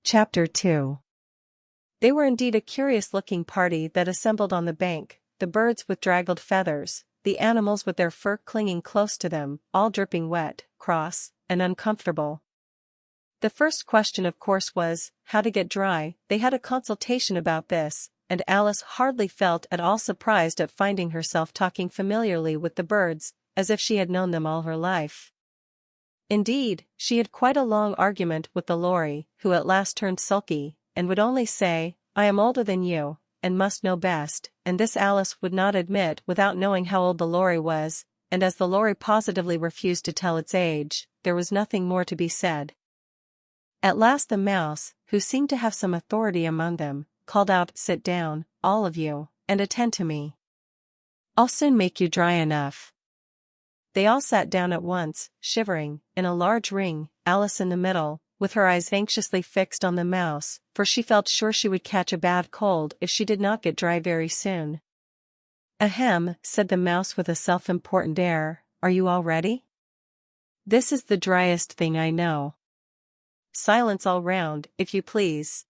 Chapter 2. They were indeed a curious-looking party that assembled on the bank, the birds with draggled feathers, the animals with their fur clinging close to them, all dripping wet, cross, and uncomfortable. The first question of course was, how to get dry. They had a consultation about this, and Alice hardly felt at all surprised at finding herself talking familiarly with the birds, as if she had known them all her life. Indeed, she had quite a long argument with the Lory, who at last turned sulky, and would only say, "I am older than you, and must know best," and this Alice would not admit without knowing how old the Lory was, and as the Lory positively refused to tell its age, there was nothing more to be said. At last the Mouse, who seemed to have some authority among them, called out, "Sit down, all of you, and attend to me. I'll soon make you dry enough." They all sat down at once, shivering, in a large ring, Alice in the middle, with her eyes anxiously fixed on the Mouse, for she felt sure she would catch a bad cold if she did not get dry very soon. "Ahem," said the Mouse with a self-important air, "are you all ready? This is the driest thing I know. Silence all round, if you please."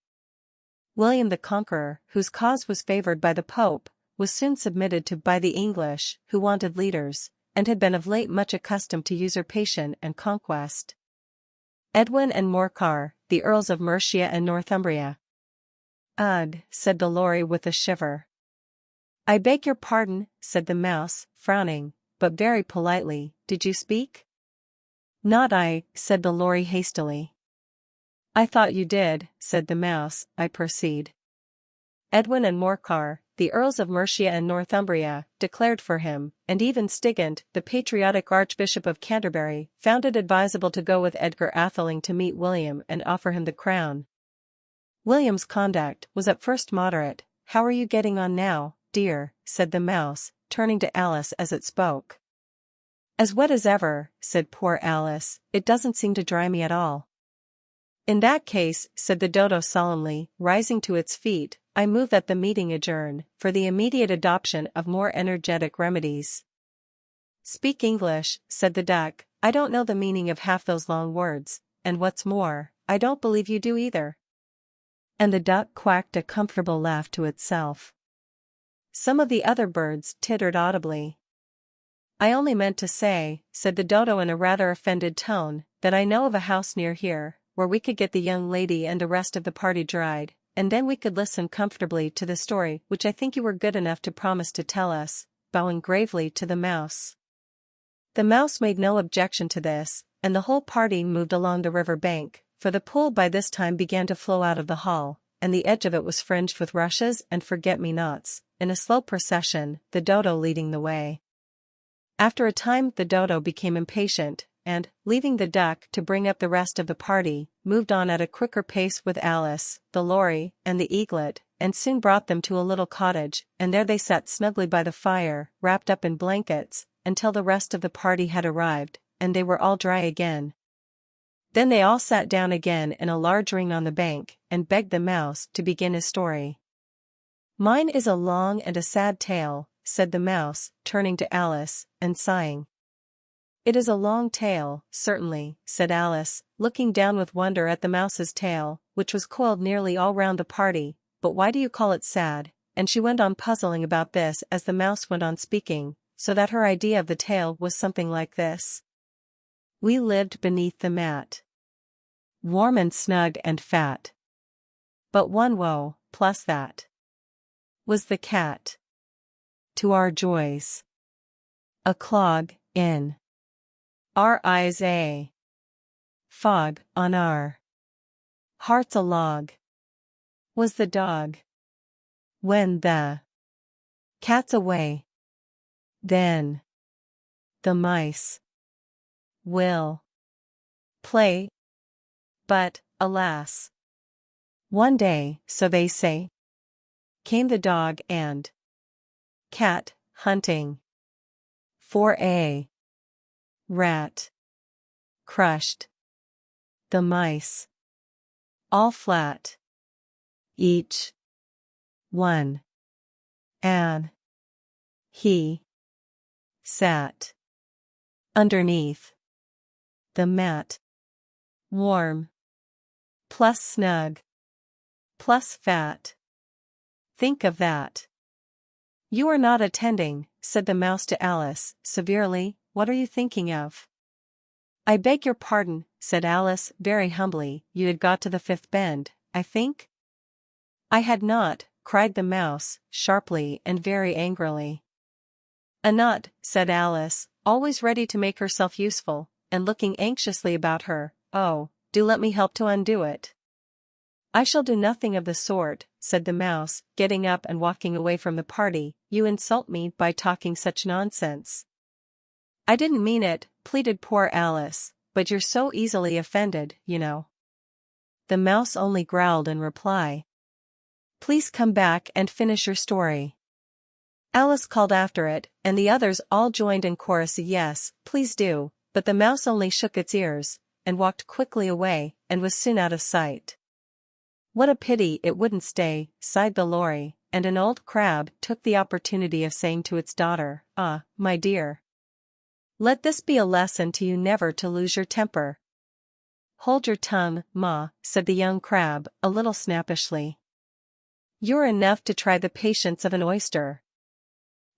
William the Conqueror, whose cause was favored by the Pope, was soon submitted to by the English, who wanted leaders, and had been of late much accustomed to usurpation and conquest. Edwin and Morcar, the Earls of Mercia and Northumbria. "Ugh," said the Lory with a shiver. "I beg your pardon," said the Mouse, frowning, but very politely, "did you speak?" "Not I," said the Lory hastily. "I thought you did," said the Mouse, "I proceed." Edwin and Morcar, the Earls of Mercia and Northumbria, declared for him, and even Stigand, the patriotic Archbishop of Canterbury, found it advisable to go with Edgar Atheling to meet William and offer him the crown. William's conduct was at first moderate. "How are you getting on now, dear?" said the Mouse, turning to Alice as it spoke. "As wet as ever," said poor Alice, "it doesn't seem to dry me at all." "In that case," said the Dodo solemnly, rising to its feet, "I move that the meeting adjourn, for the immediate adoption of more energetic remedies." "Speak English," said the Duck, "I don't know the meaning of half those long words, and what's more, I don't believe you do either." And the Duck quacked a comfortable laugh to itself. Some of the other birds tittered audibly. "I only meant to say," said the Dodo in a rather offended tone, "that I know of a house near here, where we could get the young lady and the rest of the party dried, and then we could listen comfortably to the story which I think you were good enough to promise to tell us," bowing gravely to the Mouse. The Mouse made no objection to this, and the whole party moved along the river bank, for the pool by this time began to flow out of the hall, and the edge of it was fringed with rushes and forget-me-nots, in a slow procession, the Dodo leading the way. After a time the Dodo became impatient, and, leaving the Duck to bring up the rest of the party, moved on at a quicker pace with Alice, the Lory, and the Eaglet, and soon brought them to a little cottage, and there they sat snugly by the fire, wrapped up in blankets, until the rest of the party had arrived, and they were all dry again. Then they all sat down again in a large ring on the bank, and begged the Mouse to begin his story. "Mine is a long and a sad tale," said the Mouse, turning to Alice, and sighing. "It is a long tale, certainly," said Alice, looking down with wonder at the Mouse's tail, which was coiled nearly all round the party, "but why do you call it sad?" And she went on puzzling about this as the Mouse went on speaking, so that her idea of the tale was something like this. "We lived beneath the mat, warm and snug and fat. But one woe, plus that, was the cat. To our joys, a clog in our eyes, a fog on our hearts, a log was the dog. When the cat's away, then the mice will play. But, alas, one day, so they say, came the dog and cat hunting for a rat, crushed the mice all flat, each one, and he sat underneath the mat, warm plus snug, Plus fat. Think of that. You are not attending, said the mouse to Alice, severely. What are you thinking of? I beg your pardon, said Alice, very humbly. You had got to the fifth bend, I think? I had not, cried the mouse, sharply and very angrily. A nut, said Alice, always ready to make herself useful, and looking anxiously about her. Oh, do let me help to undo it. I shall do nothing of the sort, said the mouse, getting up and walking away from the party. You insult me by talking such nonsense. I didn't mean it, pleaded poor Alice, but you're so easily offended, you know. The mouse only growled in reply. Please come back and finish your story. Alice called after it, and the others all joined in chorus. Yes, please do, but the mouse only shook its ears, and walked quickly away, and was soon out of sight. What a pity it wouldn't stay, sighed the lory, and an old crab took the opportunity of saying to its daughter, Ah, my dear. Let this be a lesson to you never to lose your temper. Hold your tongue, Ma, said the young crab, a little snappishly. You're enough to try the patience of an oyster.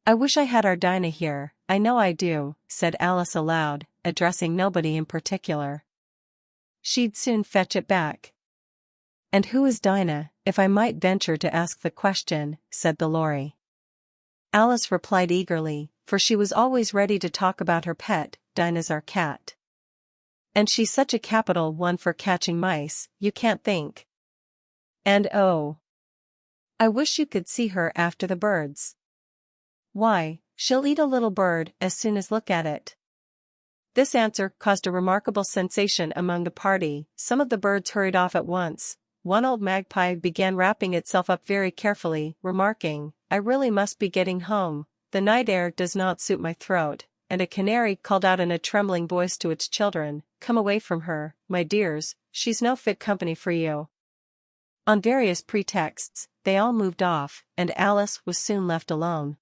I wish I had our Dinah here, I know I do, said Alice aloud, addressing nobody in particular. She'd soon fetch it back. And who is Dinah, if I might venture to ask the question, said the lory. Alice replied eagerly, for she was always ready to talk about her pet. Dinah's our cat. And she's such a capital one for catching mice, you can't think. And oh, I wish you could see her after the birds. Why, she'll eat a little bird as soon as look at it. This answer caused a remarkable sensation among the party. Some of the birds hurried off at once. One old magpie began wrapping itself up very carefully, remarking, I really must be getting home, the night air does not suit my throat, and a canary called out in a trembling voice to its children, Come away from her, my dears, she's no fit company for you. On various pretexts, they all moved off, and Alice was soon left alone.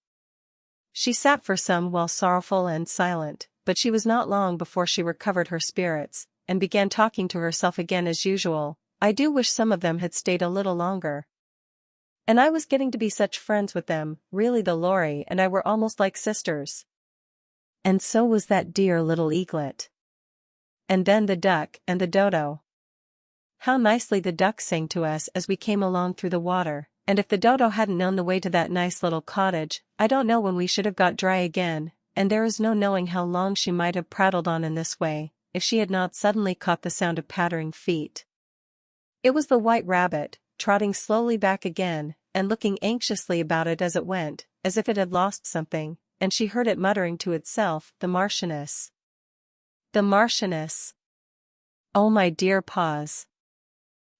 She sat for some while sorrowful and silent, but she was not long before she recovered her spirits, and began talking to herself again as usual. I do wish some of them had stayed a little longer. And I was getting to be such friends with them, really the lory and I were almost like sisters. And so was that dear little eaglet. And then the duck and the dodo. How nicely the duck sang to us as we came along through the water, and if the dodo hadn't known the way to that nice little cottage, I don't know when we should have got dry again, and there is no knowing how long she might have prattled on in this way, if she had not suddenly caught the sound of pattering feet. It was the white rabbit, trotting slowly back again, and looking anxiously about it as it went, as if it had lost something, and she heard it muttering to itself, The Marchioness. The Marchioness. Oh my dear paws.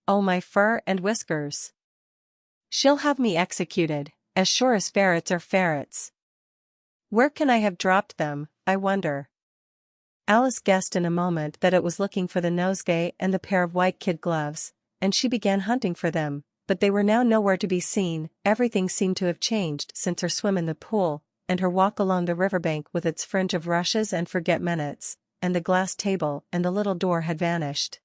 Oh my fur and whiskers. She'll have me executed, as sure as ferrets are ferrets. Where can I have dropped them, I wonder? Alice guessed in a moment that it was looking for the nosegay and the pair of white kid gloves, and she began hunting for them, but they were now nowhere to be seen. Everything seemed to have changed since her swim in the pool, and her walk along the riverbank with its fringe of rushes and forget-me-nots, and the glass table and the little door had vanished.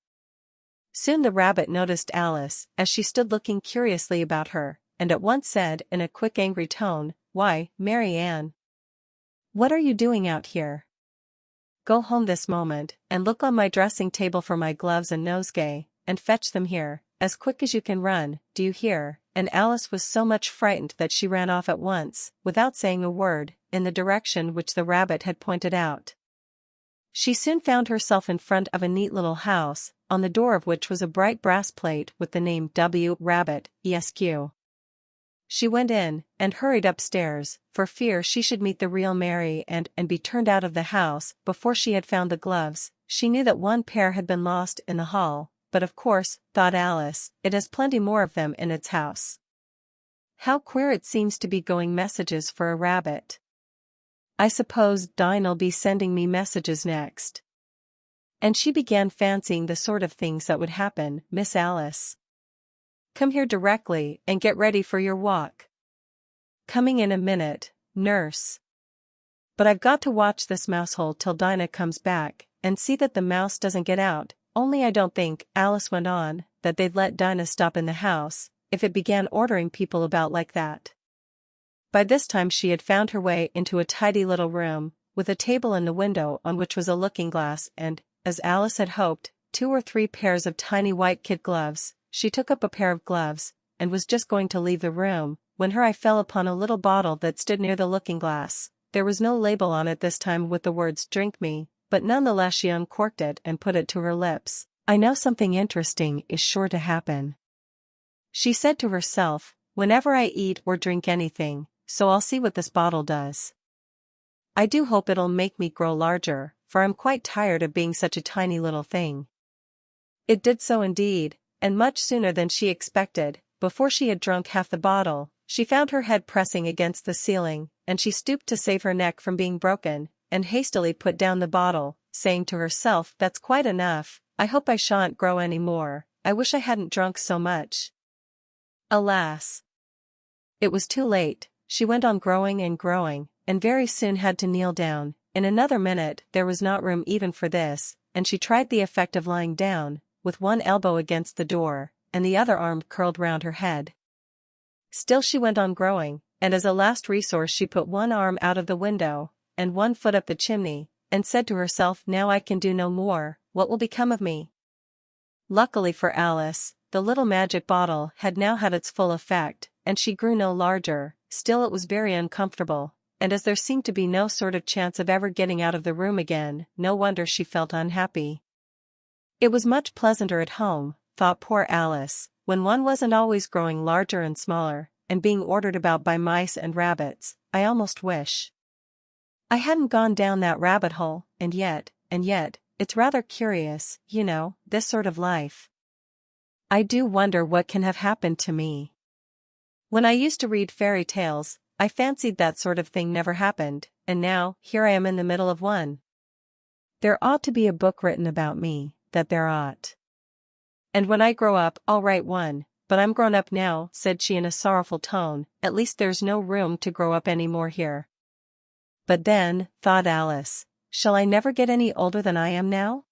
Soon the rabbit noticed Alice, as she stood looking curiously about her, and at once said in a quick angry tone, Why, Mary Ann, what are you doing out here? Go home this moment, and look on my dressing table for my gloves and nosegay, and fetch them here, as quick as you can run, do you hear? And Alice was so much frightened that she ran off at once, without saying a word, in the direction which the rabbit had pointed out. She soon found herself in front of a neat little house, on the door of which was a bright brass plate with the name W. Rabbit, Esq. She went in, and hurried upstairs, for fear she should meet the real Mary and be turned out of the house before she had found the gloves. She knew that one pair had been lost in the hall, but of course, thought Alice, it has plenty more of them in its house. How queer it seems to be going messages for a rabbit. I suppose Dinah'll be sending me messages next. And she began fancying the sort of things that would happen. Miss Alice, come here directly and get ready for your walk. Coming in a minute, nurse. But I've got to watch this mousehole till Dinah comes back, and see that the mouse doesn't get out. Only I don't think, Alice went on, that they'd let Dinah stop in the house, if it began ordering people about like that. By this time she had found her way into a tidy little room, with a table in the window on which was a looking-glass and, as Alice had hoped, 2 or 3 pairs of tiny white kid gloves. She took up a pair of gloves, and was just going to leave the room, when her eye fell upon a little bottle that stood near the looking-glass. There was no label on it this time with the words "Drink me," but nonetheless she uncorked it and put it to her lips. "I know something interesting is sure to happen," she said to herself, "whenever I eat or drink anything, so I'll see what this bottle does. I do hope it'll make me grow larger, for I'm quite tired of being such a tiny little thing." It did so indeed, and much sooner than she expected. Before she had drunk half the bottle, she found her head pressing against the ceiling, and she stooped to save her neck from being broken, and hastily put down the bottle, saying to herself, "That's quite enough, I hope I shan't grow any more, I wish I hadn't drunk so much." Alas! It was too late. She went on growing, and very soon had to kneel down. In another minute there was not room even for this, and she tried the effect of lying down, with one elbow against the door, and the other arm curled round her head. Still she went on growing, and as a last resource she put one arm out of the window, and one foot up the chimney, and said to herself, "Now I can do no more, what will become of me?" Luckily for Alice, the little magic bottle had now had its full effect, and she grew no larger. Still it was very uncomfortable, and as there seemed to be no sort of chance of ever getting out of the room again, no wonder she felt unhappy. It was much pleasanter at home, thought poor Alice, when one wasn't always growing larger and smaller, and being ordered about by mice and rabbits. I almost wish I hadn't gone down that rabbit hole, and yet, it's rather curious, you know, this sort of life. I do wonder what can have happened to me. When I used to read fairy tales, I fancied that sort of thing never happened, and now, here I am in the middle of one. There ought to be a book written about me, that there ought. And when I grow up, I'll write one, but I'm grown up now, said she in a sorrowful tone, at least there's no room to grow up any more here. But then, thought Alice, shall I never get any older than I am now?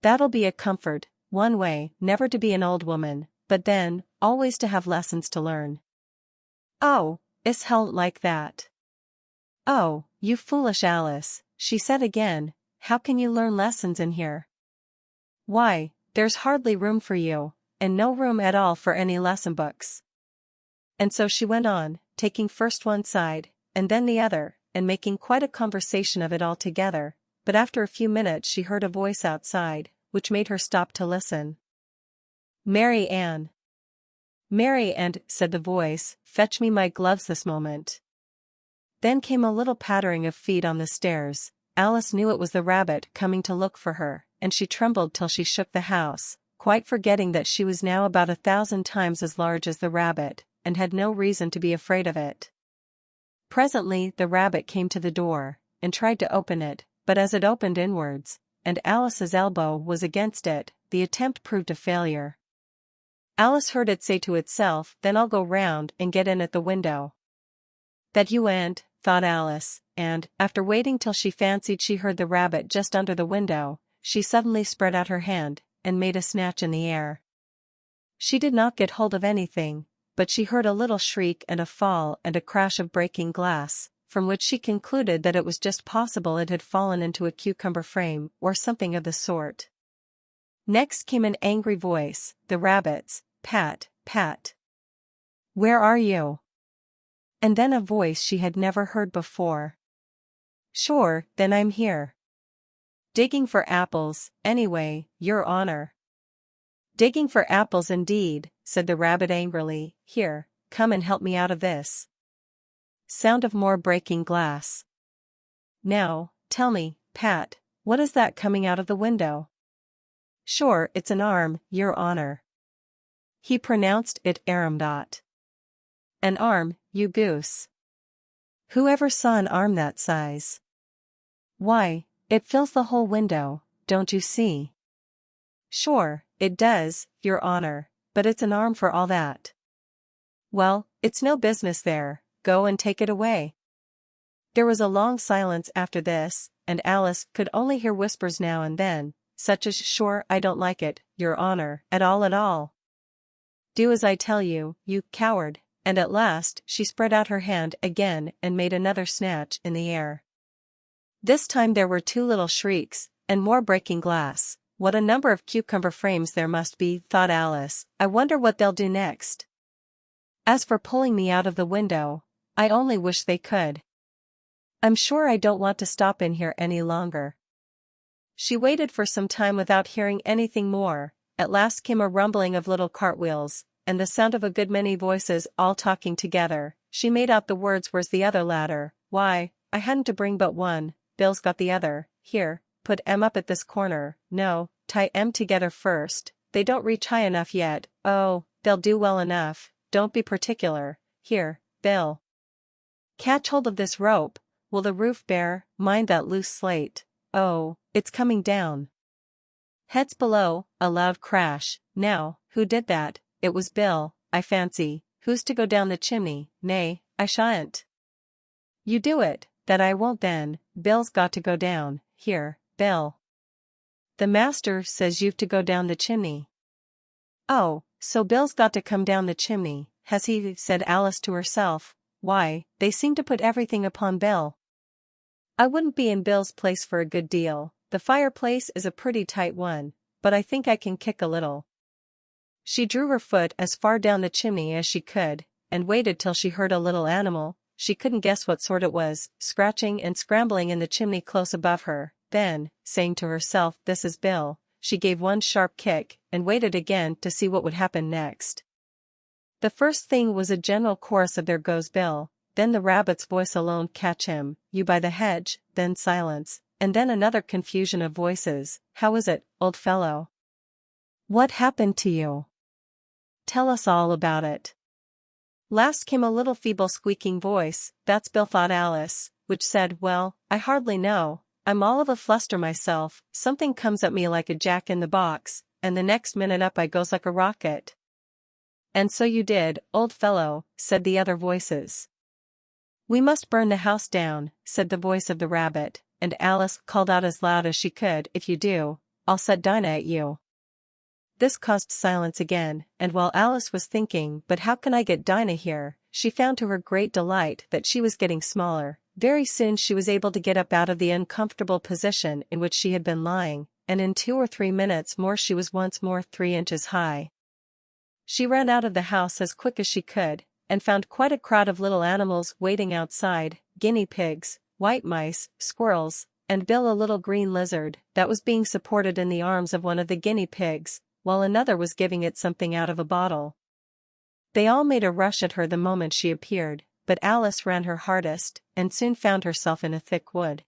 That'll be a comfort, one way, never to be an old woman, but then, always to have lessons to learn. Oh, is hell like that? Oh, you foolish Alice, she said again, how can you learn lessons in here? Why, there's hardly room for you, and no room at all for any lesson books. And so she went on, taking first one side, and then the other, and making quite a conversation of it all together, but after a few minutes she heard a voice outside, which made her stop to listen. "Mary Ann." "Mary Ann," said the voice, "fetch me my gloves this moment." Then came a little pattering of feet on the stairs. Alice knew it was the rabbit coming to look for her, and she trembled till she shook the house, quite forgetting that she was now about 1,000 times as large as the rabbit, and had no reason to be afraid of it. Presently the rabbit came to the door, and tried to open it, but as it opened inwards, and Alice's elbow was against it, the attempt proved a failure. Alice heard it say to itself, "Then I'll go round and get in at the window." "That you ain't," thought Alice, and, after waiting till she fancied she heard the rabbit just under the window, she suddenly spread out her hand, and made a snatch in the air. She did not get hold of anything, but she heard a little shriek and a fall and a crash of breaking glass, from which she concluded that it was just possible it had fallen into a cucumber frame, or something of the sort. Next came an angry voice, the rabbit's, "Pat, Pat. Where are you?" And then a voice she had never heard before. "Sure, then I'm here. Digging for apples, anyway, your honor." "Digging for apples indeed," said the rabbit angrily. "Here, come and help me out of this." Sound of more breaking glass. "Now, tell me, Pat, what is that coming out of the window?" "Sure, it's an arm, your honor." He pronounced it aramdot. "An arm, you goose. Who ever saw an arm that size? Why, it fills the whole window, don't you see?" "Sure, it does, your honor, but it's an arm for all that." "Well, it's no business there, go and take it away." There was a long silence after this, and Alice could only hear whispers now and then, such as "Sure, I don't like it, your honor, at all at all." Do as I tell you, you coward, and at last she spread out her hand again and made another snatch in the air. This time there were two little shrieks, and more breaking glass. What a number of cucumber frames there must be, thought Alice. I wonder what they'll do next. As for pulling me out of the window, I only wish they could. I'm sure I don't want to stop in here any longer. She waited for some time without hearing anything more. At last came a rumbling of little cartwheels, and the sound of a good many voices all talking together. She made out the words, "Where's the other ladder? Why, I hadn't to bring but one, Bill's got the other. Here, put M up at this corner. No, tie M together first, they don't reach high enough yet. Oh, they'll do well enough, don't be particular. Here, Bill. Catch hold of this rope. Will the roof bear? Mind that loose slate. Oh, it's coming down." Heads below, a loud crash. Now, who did that? It was Bill, I fancy. Who's to go down the chimney? Nay, I shan't. You do it. That I won't then. Bill's got to go down. Here, Bill. The master says you've to go down the chimney. Oh, so Bill's got to come down the chimney, has he? Said Alice to herself. Why, they seem to put everything upon Bill. I wouldn't be in Bill's place for a good deal. The fireplace is a pretty tight one, but I think I can kick a little. She drew her foot as far down the chimney as she could, and waited till she heard a little animal, she couldn't guess what sort it was, scratching and scrambling in the chimney close above her. Then, saying to herself, "This is Bill," she gave one sharp kick, and waited again to see what would happen next. The first thing was a general chorus of "There goes Bill," then the rabbit's voice alone, "Catch him, you by the hedge," then silence, and then another confusion of voices. "How is it, old fellow? What happened to you? Tell us all about it." Last came a little feeble squeaking voice. "That's Bill," thought Alice, which said, "Well, I hardly know. I'm all of a fluster myself, something comes at me like a jack-in-the-box, and the next minute up I goes like a rocket." "And so you did, old fellow," said the other voices. "We must burn the house down," said the voice of the rabbit, and Alice called out as loud as she could, "If you do, I'll set Dinah at you." This caused silence again, and while Alice was thinking, "But how can I get Dinah here?" she found to her great delight that she was getting smaller. Very soon she was able to get up out of the uncomfortable position in which she had been lying, and in 2 or 3 minutes more she was once more 3 inches high. She ran out of the house as quick as she could, and found quite a crowd of little animals waiting outside, guinea pigs, white mice, squirrels, and Bill, a little green lizard, that was being supported in the arms of one of the guinea pigs, while another was giving it something out of a bottle. They all made a rush at her the moment she appeared, but Alice ran her hardest, and soon found herself in a thick wood.